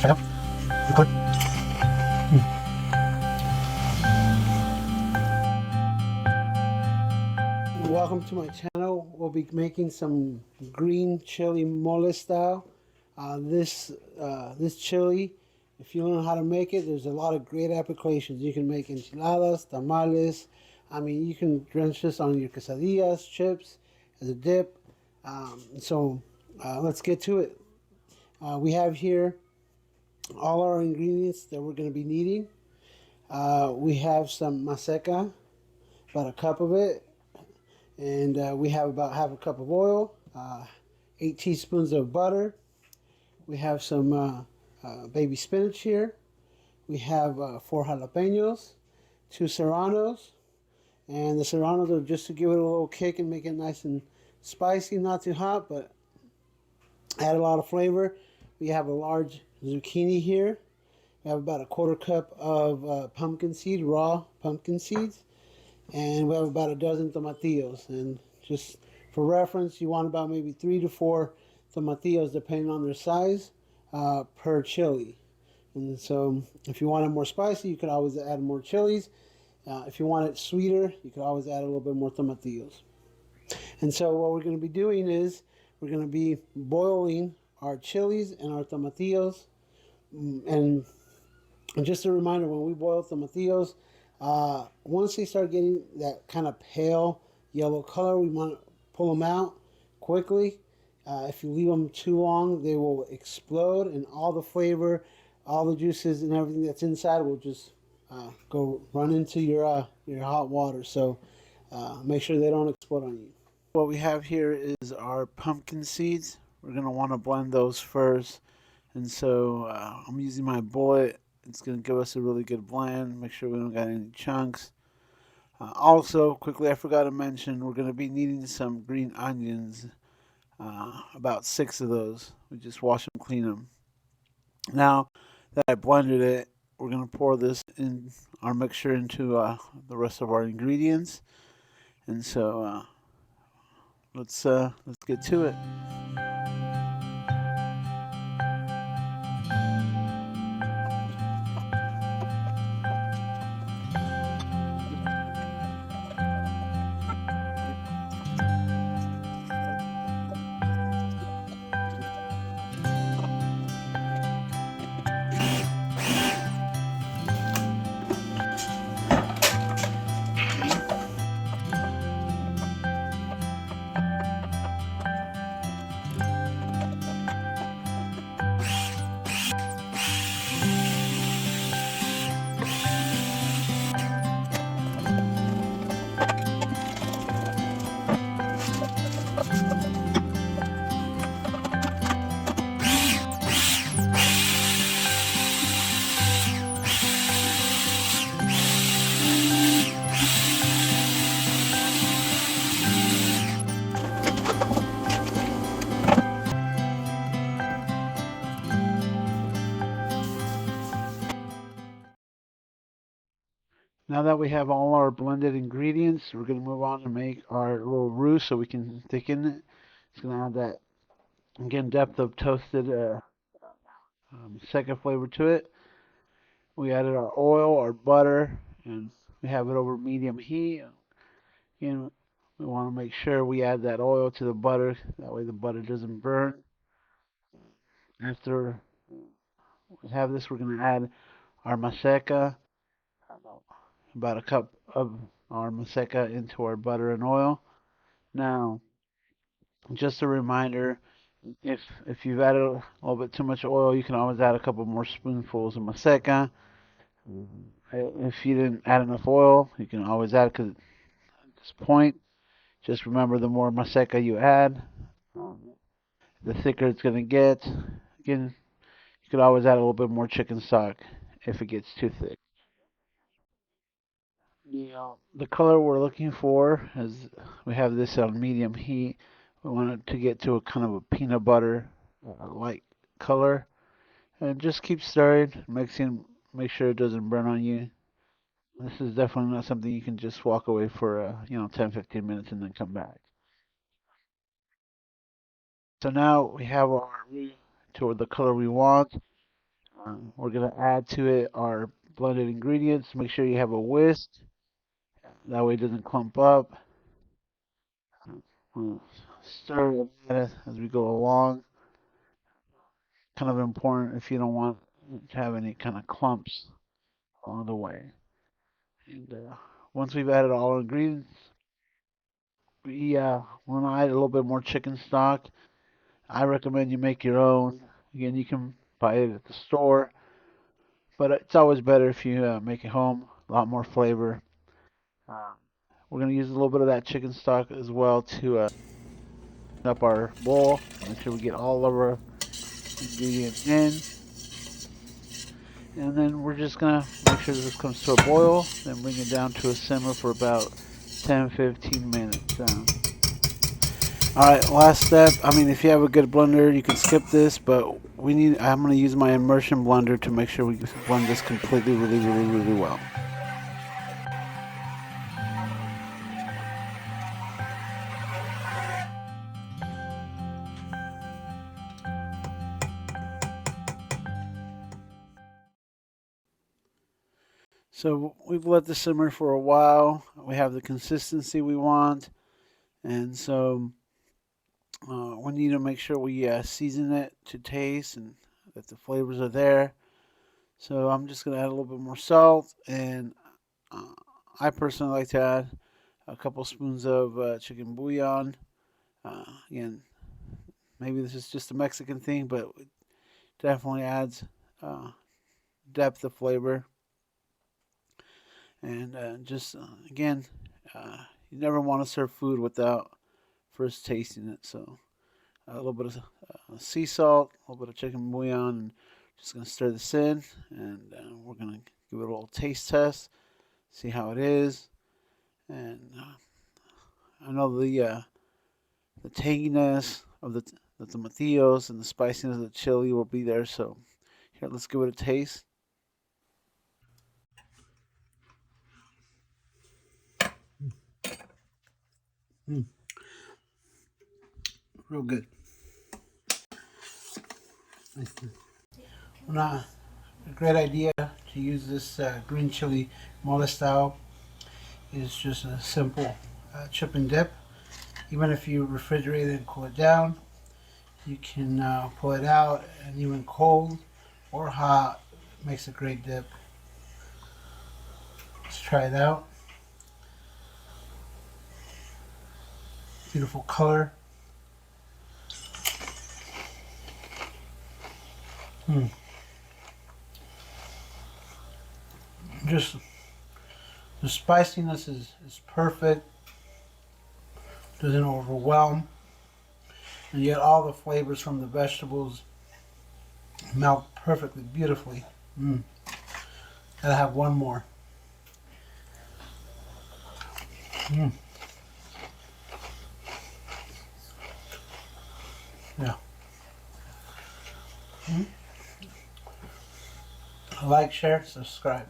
Try it out. Record. Welcome to my channel. We'll be making some green chili mole style. This chili, if you learn how to make it, there's a lot of great applications. You can make enchiladas, tamales. I mean, you can drench this on your quesadillas, chips, as a dip. Let's get to it. We have here all our ingredients that we're going to be needing. We have some maseca, about a cup of it. And we have about half a cup of oil, 8 teaspoons of butter. We have some baby spinach here. We have 4 jalapenos, 2 serranos. And the serranos are just to give it a little kick and make it nice and spicy, not too hot, but add a lot of flavor. We have a large zucchini here. We have about a 1/4 cup of pumpkin seed, raw pumpkin seeds. And we have about a dozen tomatillos. And just for reference, you want about maybe 3 to 4 tomatillos, depending on their size, per chili. And so, if you want it more spicy, you could always add more chilies. If you want it sweeter, you could always add a little bit more tomatillos. And so, what we're going to be doing is we're going to be boiling our chilies and our tomatillos. And just a reminder, when we boil tomatillos, once they start getting that kind of pale yellow color, we want to pull them out quickly. If you leave them too long, they will explode, and all the flavor, all the juices, and everything that's inside will just go run into your hot water. So make sure they don't explode on you. What we have here is our pumpkin seeds. We're going to want to blend those first. And so I'm using my bullet. It's going to give us a really good blend. Make sure we don't got any chunks. Also, quickly, I forgot to mention, we're going to be needing some green onions. About 6 of those. We just wash them, clean them. Now that I blended it, we're going to pour this in our mixture into the rest of our ingredients. And so let's get to it. Now that we have all our blended ingredients, we're going to move on to make our little roux so we can thicken it. It's going to add that, again, depth of toasted second flavor to it. We added our oil, our butter, and we have it over medium heat. Again, we want to make sure we add that oil to the butter. That way the butter doesn't burn. After we have this, we're going to add our maseca, about a cup of our maseca into our butter and oil. Now, just a reminder, if you've added a little bit too much oil, you can always add a couple more spoonfuls of maseca. If you didn't add enough oil, you can always add, because at this point, just remember, the more maseca you add, the thicker it's going to get. Again, you could always add a little bit more chicken stock if it gets too thick. The color we're looking for is, we have this on medium heat. We want it to get to a kind of a peanut butter light color. And just keep stirring, mixing, make sure it doesn't burn on you. This is definitely not something you can just walk away for 10-15 minutes and then come back. So now we have our roux to the color we want. We're going to add to it our blended ingredients. Make sure you have a whisk. That way it doesn't clump up. We'll stir it as we go along. Kind of important if you don't want to have any kind of clumps along the way. And once we've added all our ingredients, we want to add a little bit more chicken stock. I recommend you make your own. Again, you can buy it at the store, but it's always better if you make it home. A lot more flavor. Uh, we're going to use a little bit of that chicken stock as well to up our bowl. Make sure we get all of our ingredients in. And then we're just going to make sure that this comes to a boil, then bring it down to a simmer for about 10-15 minutes. Alright, last step. I mean, if you have a good blender, you can skip this, but I'm going to use my immersion blender to make sure we blend this completely really well. So we've let this simmer for a while. We have the consistency we want, and so we need to make sure we season it to taste and that the flavors are there. So I'm just going to add a little bit more salt, and I personally like to add a couple spoons of chicken bouillon. Again, maybe this is just a Mexican thing, but it definitely adds depth of flavor. And again, you never want to serve food without first tasting it. So a little bit of sea salt, a little bit of chicken bouillon, and just going to stir this in, and we're going to give it a little taste test, see how it is. And I know the tanginess of the tomatillos and the spiciness of the chili will be there. So here, let's give it a taste. Mm, real good. Nah, a great idea to use this green chili mole style. It's just a simple chip and dip. Even if you refrigerate it and cool it down, you can pull it out, and even cold or hot makes a great dip. Let's try it out. Beautiful color. Just the spiciness is perfect. Doesn't overwhelm. And yet all the flavors from the vegetables melt perfectly, beautifully. Gotta have one more. Yeah. Like, share, subscribe.